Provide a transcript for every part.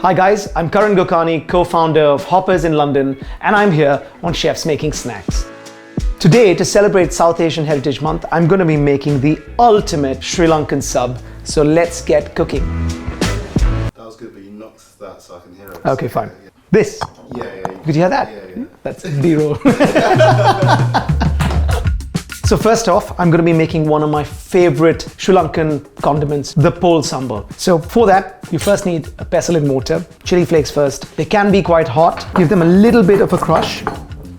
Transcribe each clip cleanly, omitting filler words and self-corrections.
Hi guys, I'm Karan Gokani, co-founder of Hoppers in London, and I'm here on Chefs Making Snacks. Today, to celebrate South Asian Heritage Month, I'm going to be making the ultimate Sri Lankan sub. So let's get cooking. That was good, but you knocked that so I can hear it. Okay, fine. This? Yeah. Could you hear that? Yeah. That's B-roll. So first off, I'm going to be making one of my favorite Sri Lankan condiments, the pole sambal. So for that, you first need a pestle and mortar, chili flakes first. They can be quite hot. Give them a little bit of a crush.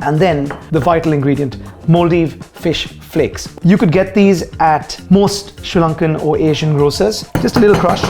And then the vital ingredient, Maldive fish flakes. You could get these at most Sri Lankan or Asian grocers. Just a little crush.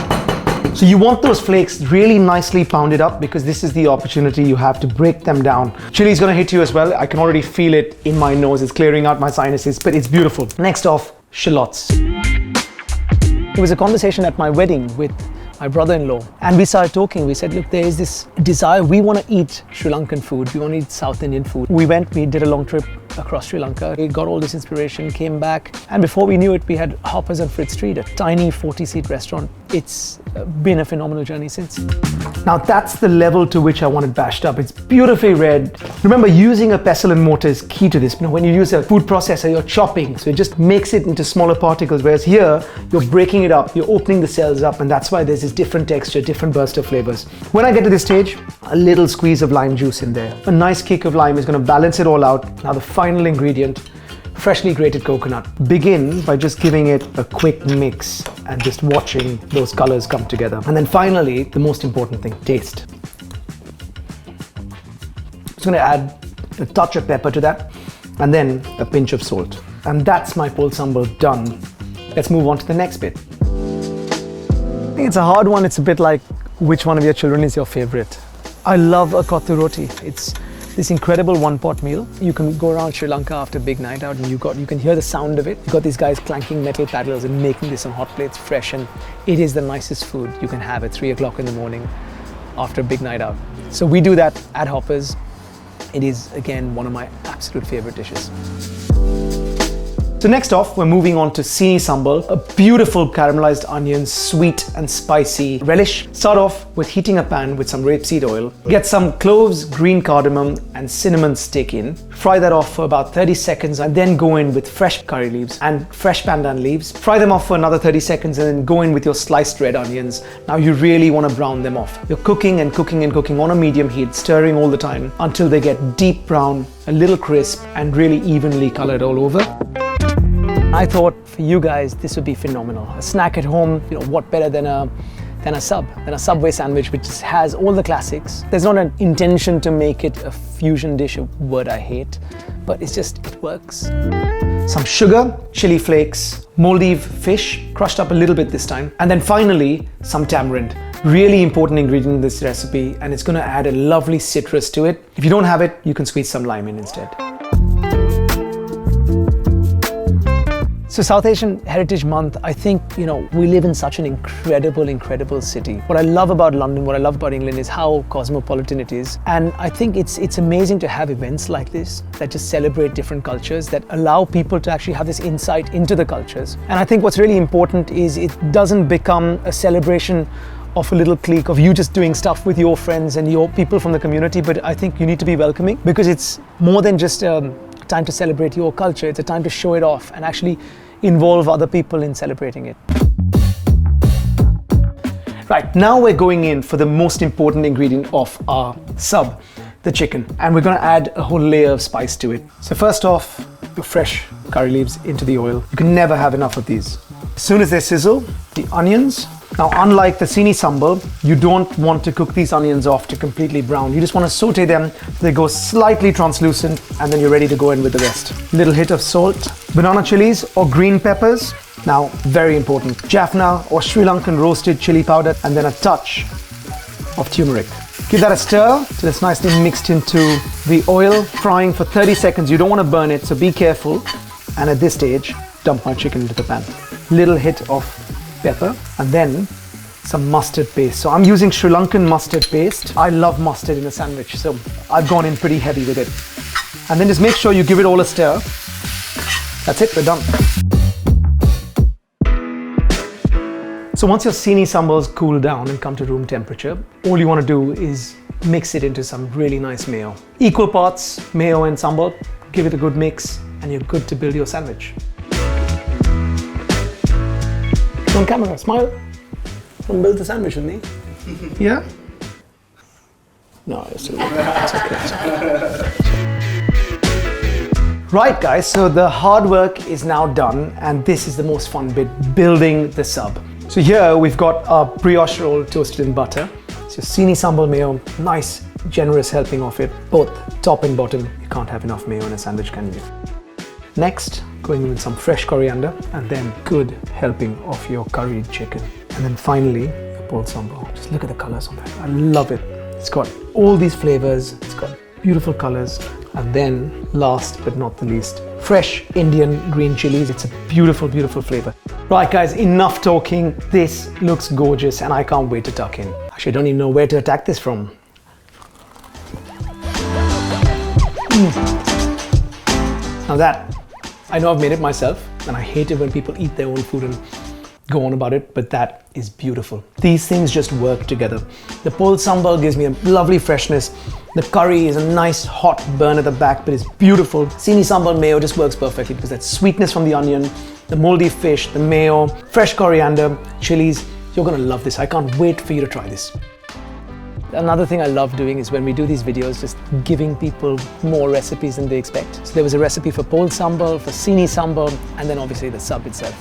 So you want those flakes really nicely pounded up because this is the opportunity you have to break them down. Chili is going to hit you as well. I can already feel it in my nose. It's clearing out my sinuses, but it's beautiful. Next off, shallots. It was a conversation at my wedding with my brother-in-law, and we started talking. We said, look, there is this desire. We want to eat Sri Lankan food. We want to eat South Indian food. We did a long trip across Sri Lanka. We got all this inspiration, came back, and before we knew it, we had Hoppers on Fritz Street, a tiny 40-seat restaurant. It's been a phenomenal journey since. Now that's the level to which I want it bashed up. It's beautifully red. Remember, using a pestle and mortar is key to this. You know, when you use a food processor, you're chopping, so it just makes it into smaller particles, whereas here, you're breaking it up, you're opening the cells up, and that's why there's this different texture, different burst of flavors. When I get to this stage, a little squeeze of lime juice in there. A nice kick of lime is going to balance it all out. Now the final ingredient, freshly grated coconut. Begin by just giving it a quick mix and just watching those colors come together. And then finally, the most important thing, taste. I'm just going to add a touch of pepper to that and then a pinch of salt. And that's my pole sambal done. Let's move on to the next bit. I think it's a hard one. It's a bit like which one of your children is your favorite. I love a Kothu roti. It's this incredible one-pot meal. You can go around Sri Lanka after a big night out and you can hear the sound of it. You've got these guys clanking metal paddles and making this on hot plates fresh, and it is the nicest food you can have at 3 o'clock in the morning after a big night out. So we do that at Hoppers. It is, again, one of my absolute favorite dishes. So next off, we're moving on to Sini Sambal, a beautiful caramelized onion, sweet and spicy relish. Start off with heating a pan with some rapeseed oil. Get some cloves, green cardamom and cinnamon stick in. Fry that off for about 30 seconds and then go in with fresh curry leaves and fresh pandan leaves. Fry them off for another 30 seconds and then go in with your sliced red onions. Now you really want to brown them off. You're cooking and cooking and cooking on a medium heat, stirring all the time until they get deep brown, a little crisp and really evenly colored all over. I thought for you guys, this would be phenomenal. A snack at home, you know, what better than a Subway sandwich, which has all the classics. There's not an intention to make it a fusion dish, a word I hate, but it works. Some sugar, chili flakes, Maldive fish, crushed up a little bit this time. And then finally, some tamarind. Really important ingredient in this recipe, and it's gonna add a lovely citrus to it. If you don't have it, you can squeeze some lime in instead. So South Asian Heritage Month, I think, you know, we live in such an incredible city. What I love about London, what I love about England is how cosmopolitan it is. And I think it's amazing to have events like this that just celebrate different cultures, that allow people to actually have this insight into the cultures. And I think what's really important is it doesn't become a celebration of a little clique of you just doing stuff with your friends and your people from the community, but I think you need to be welcoming because it's more than just a time to celebrate your culture. It's a time to show it off and actually involve other people in celebrating it. Right, now we're going in for the most important ingredient of our sub, the chicken. And we're gonna add a whole layer of spice to it. So first off, your fresh curry leaves into the oil. You can never have enough of these. As soon as they sizzle, the onions. Now, unlike the Sini Sambal, you don't want to cook these onions off to completely brown. You just want to saute them so they go slightly translucent, and then you're ready to go in with the rest. Little hit of salt, banana chilies or green peppers. Now, very important, Jaffna or Sri Lankan roasted chili powder, and then a touch of turmeric. Give that a stir till it's nicely mixed into the oil, frying for 30 seconds. You don't want to burn it, so be careful. And at this stage, dump my chicken into the pan. Little hit of pepper and then some mustard paste. So I'm using Sri Lankan mustard paste. I love mustard in a sandwich, so I've gone in pretty heavy with it. And then just make sure you give it all a stir. That's it, we're done. So once your Sini sambals cool down and come to room temperature, all you want to do is mix it into some really nice mayo. Equal parts mayo and sambal, give it a good mix, and you're good to build your sandwich. On camera, smile. Come build the sandwich with me. Yeah? No, it's okay. Right guys, so the hard work is now done and this is the most fun bit, building the sub. So here we've got our brioche roll toasted in butter. So Sini sambal mayo, nice generous helping of it, both top and bottom. You can't have enough mayo in a sandwich, can you? Next, going in with some fresh coriander and then good helping of your curried chicken. And then finally, your pol sambal. Just look at the colors on that. I love it. It's got all these flavors, it's got beautiful colors. And then last but not the least, fresh Indian green chilies. It's a beautiful, beautiful flavor. Right guys, enough talking. This looks gorgeous and I can't wait to tuck in. Actually, I don't even know where to attack this from. Now that, I know I've made it myself and I hate it when people eat their own food and go on about it, but that is beautiful. These things just work together. The pol sambal gives me a lovely freshness. The curry is a nice hot burn at the back, but it's beautiful. Sini sambal mayo just works perfectly because that sweetness from the onion, the moldy fish, the mayo, fresh coriander, chilies. You're gonna love this. I can't wait for you to try this. Another thing I love doing is when we do these videos, just giving people more recipes than they expect. So there was a recipe for pol sambal, for Sini sambal, and then obviously the sub itself.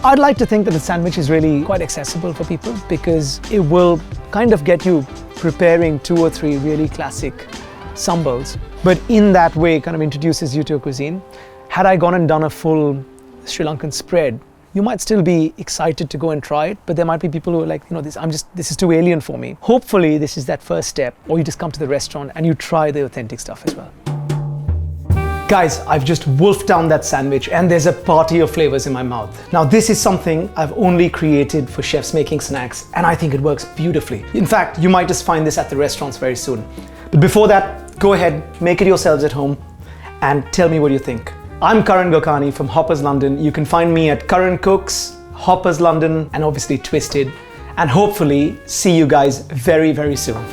I'd like to think that the sandwich is really quite accessible for people because it will kind of get you preparing 2 or 3 really classic sambals, but in that way kind of introduces you to a cuisine. Had I gone and done a full Sri Lankan spread, you might still be excited to go and try it, but there might be people who are like, you know, this is too alien for me. Hopefully this is that first step, or you just come to the restaurant and you try the authentic stuff as well. Guys, I've just wolfed down that sandwich and there's a party of flavors in my mouth. Now this is something I've only created for chefs making snacks and I think it works beautifully. In fact, you might just find this at the restaurants very soon. But before that, go ahead, make it yourselves at home and tell me what you think. I'm Karan Gokani from Hoppers London. You can find me at Karan Cooks, Hoppers London, and obviously Twisted. And hopefully see you guys very, very soon.